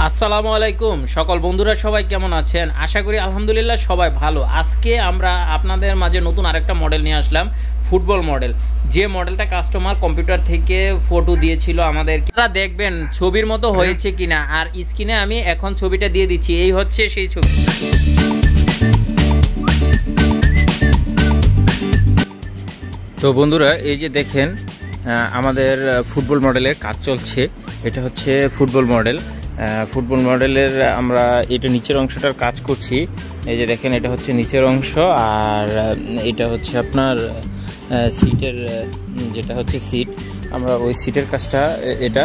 আসসালামু আলাইকুম সকল বন্ধুরা সবাই কেমন আছেন আশা করি আলহামদুলিল্লাহ সবাই ভালো। আজকে আমরা আপনাদের মাঝে নতুন আরেকটা মডেল নিয়ে আসলাম, ফুটবল মডেল। যে মডেলটা কাস্টমার কম্পিউটার থেকে ফটো দিয়েছিল আমাদের, আপনারা দেখবেন ছবির মতো হয়েছে কিনা। আর স্ক্রিনে আমি এখন ছবিটা দিয়ে দিচ্ছি, এই হচ্ছে সেই ছবি। তো বন্ধুরা এই যে দেখেন আমাদের ফুটবল মডেলের কাজ চলছে। এটা হচ্ছে ফুটবল মডেল। ফুটবল মডেলের আমরা এটা নিচের অংশটার কাজ করছি। এই যে দেখেন এটা হচ্ছে নিচের অংশ, আর এটা হচ্ছে আপনার সিটের, যেটা হচ্ছে সিট, আমরা ওই সিটের কাজটা এটা।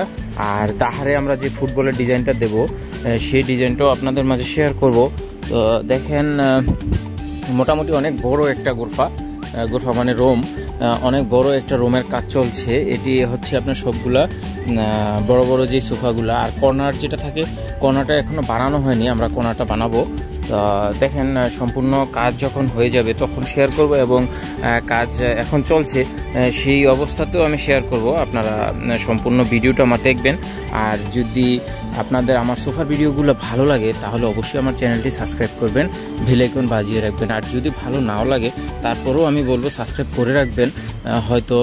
আর তাহারে আমরা যে ফুটবলের ডিজাইনটা দেব সেই ডিজাইনটাও আপনাদের মাঝে শেয়ার করব। তো দেখেন মোটামুটি অনেক বড় একটা গোরফা মানে রোম, অনেক বড় একটা রোমের কাজ চলছে। এটি হচ্ছে আপনার সবগুলা বড় বড় যে সোফাগুলা। আর কর্নার যেটা থাকে, কর্নারটা এখনো বানানো হয়নি, আমরা কর্নারটা বানাবো। তো দেখেন সম্পূর্ণ কাজ যখন হয়ে যাবে তখন শেয়ার করব, এবং কাজ এখন চলছে সেই অবস্থাতেও আমি শেয়ার করব। আপনারা সম্পূর্ণ ভিডিওটা আমার দেখবেন। আর যদি আপনাদের আমার সোফার ভিডিওগুলো ভালো লাগে তাহলে অবশ্যই আমার চ্যানেলটি সাবস্ক্রাইব করবেন, বেল আইকন বাজিয়ে রাখবেন। আর যদি ভালো নাও লাগে তারপরেও আমি বলবো সাবস্ক্রাইব করে রাখবেন। হয়তো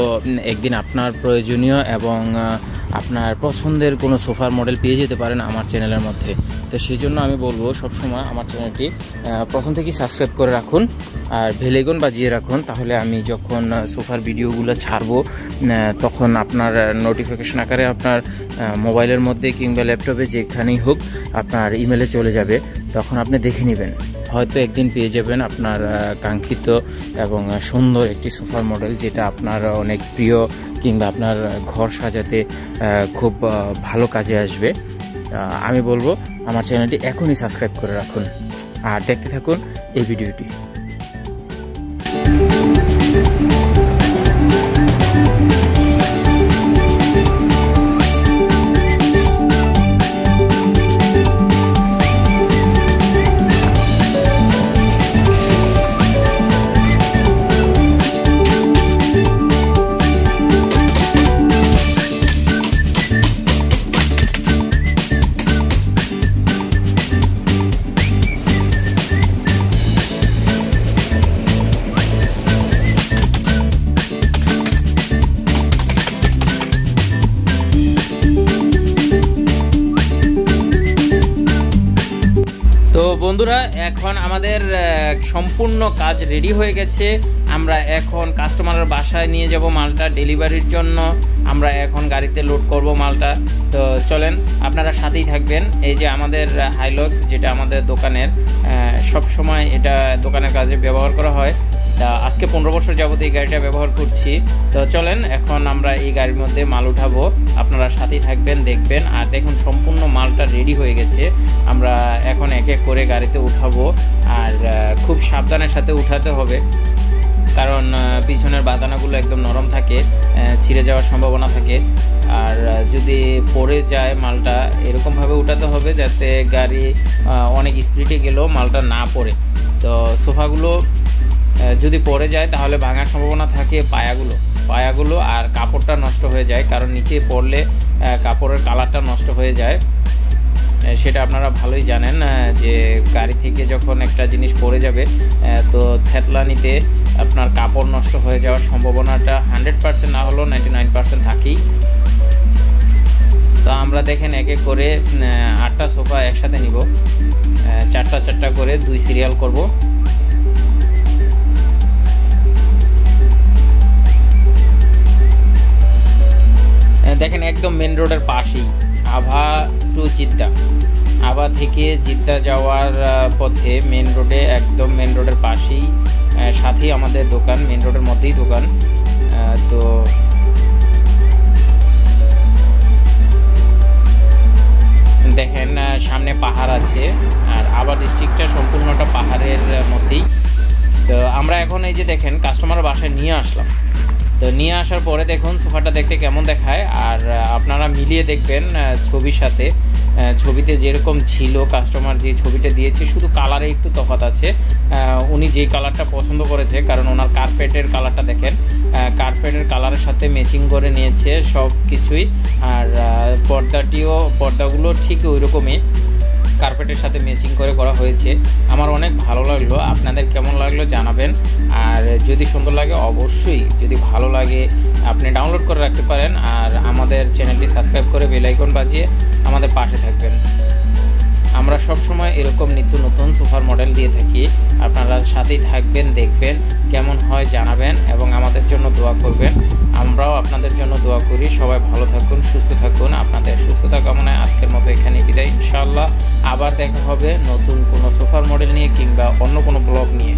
একদিন আপনার প্রয়োজনীয় এবং আপনার পছন্দের কোনো সোফার মডেল পেয়ে যেতে পারেন আমার চ্যানেলের মধ্যে। তো সেই জন্য আমি বলবো সবসময় আমার চ্যানেলটি প্রথম থেকেই সাবস্ক্রাইব করে রাখুন আর বেল আইকন বাজিয়ে রাখুন। তাহলে আমি যখন সোফার ভিডিওগুলো ছাড়বো তখন আপনার নোটিফিকেশন আকারে আপনার মোবাইলের মধ্যে কিংবা ল্যাপটপে যেখানেই হোক আপনার ইমেলে চলে যাবে, তখন আপনি দেখে নেবেন। হয়তো একদিন পেয়ে যাবেন আপনার কাঙ্ক্ষিত এবং সুন্দর একটি সোফার মডেল, যেটা আপনার অনেক প্রিয় কিংবা আপনার ঘর সাজাতে খুব ভালো কাজে আসবে। আমি বলবো আমার চ্যানেলটি এখনই সাবস্ক্রাইব করে রাখুন আর দেখতে থাকুন এই ভিডিওটি। তো বন্ধুরা এখন আমাদের সম্পূর্ণ কাজ রেডি হয়ে গেছে। আমরা এখন কাস্টমারের বাসায় নিয়ে যাব মালটা ডেলিভারির জন্য। আমরা এখন গাড়িতে লোড করব মালটা। তো চলেন আপনারা সাথেই থাকবেন। এই যে আমাদের হাইলক্স, যেটা আমাদের দোকানের সব সময় এটা দোকানের কাজে ব্যবহার করা হয়। তা আজকে 15 বছর যাবত এই গাড়িটা ব্যবহার করছি। তো চলেন এখন আমরা এই গাড়ির মধ্যে মাল উঠাবো, আপনারা সাথেই থাকবেন, দেখবেন। আর দেখুন সম্পূর্ণ মালটা রেডি হয়ে গেছে। আমরা এখন এক এক করে গাড়িতে উঠাবো, আর খুব সাবধানের সাথে উঠাতে হবে, কারণ পিছনের বাদানাগুলো একদম নরম থাকে, ছিঁড়ে যাওয়ার সম্ভাবনা থাকে। আর যদি পড়ে যায় মালটা এরকমভাবে উঠাতে হবে যাতে গাড়ি অনেক স্পিডে গেলেও মালটা না পড়ে। তো সোফাগুলো যদি পড়ে যায় তাহলে ভাঙার সম্ভাবনা থাকে পায়াগুলো, আর কাপড়টা নষ্ট হয়ে যায়, কারণ নিচে পড়লে কাপড়ের কালারটা নষ্ট হয়ে যায়। সেটা আপনারা ভালোই জানেন যে গাড়ি থেকে যখন একটা জিনিস পড়ে যাবে তো থেতলানিতে আপনার কাপড় নষ্ট হয়ে যাওয়ার সম্ভাবনাটা 100% না হলেও 99% থাকেই। তো আমরা দেখেন এক এক করে 8টা সোফা একসাথে নিব, 4টা করে 2 সিরিয়াল করব। দেখেন একদম মেন রোডের পাশেই, আভা টু জিদ্দা, আভা থেকে জিদ্দা যাওয়ার পথে মেন রোডে, একদম মেন রোডের পাশেই, সাথেই আমাদের দোকান, মেন রোডের মধ্যেই দোকান। তো দেখেন সামনে পাহাড় আছে, আর আভা ডিস্ট্রিক্টটা সম্পূর্ণটা পাহাড়ের মধ্যেই। তো আমরা এখন এই যে দেখেন কাস্টমার বাসায় নিয়ে আসলাম। তো নিয়ে আসার পরে দেখুন সোফাটা দেখতে কেমন দেখায়, আর আপনারা মিলিয়ে দেখবেন ছবির সাথে। ছবিতে যেরকম ছিল, কাস্টমার যে ছবিটা দিয়েছে শুধু কালারে একটু তফাৎ আছে। উনি যেই কালারটা পছন্দ করেছে, কারণ ওনার কার্পেটের কালারটা দেখেন, কার্পেটের কালারের সাথে ম্যাচিং করে নিয়েছে সব কিছুই। আর পর্দাগুলো ঠিক ওই রকমই কার্পেটের সাথে ম্যাচিং করে করা হয়েছে। আমার অনেক ভালো লাগলো, আপনাদের কেমন লাগলো জানাবেন। আর যদি সুন্দর লাগে অবশ্যই, যদি ভালো লাগে আপনি ডাউনলোড করে রাখতে পারেন, আর আমাদের চ্যানেলটি সাবস্ক্রাইব করে বেল আইকন বাজিয়ে আমাদের পাশে থাকবেন। আমরা সব সময় এরকম নিত্য নতুন সোফার মডেল দিয়ে থাকি, আপনারা সাথেই থাকবেন, দেখবেন কেমন হয় জানাবেন এবং আমাদের জন্য দোয়া করবেন। আমরাও আপনাদের জন্য দোয়া করি। সবাই ভালো থাকুন, সুস্থ থাকুন। আপনাদের সুস্থতা কামনায় আজকের মতো এখানে বিদায়। ইনশাআল্লাহ আবার দেখা হবে নতুন কোনো সোফার মডেল নিয়ে কিংবা অন্য কোনো ব্লগ নিয়ে।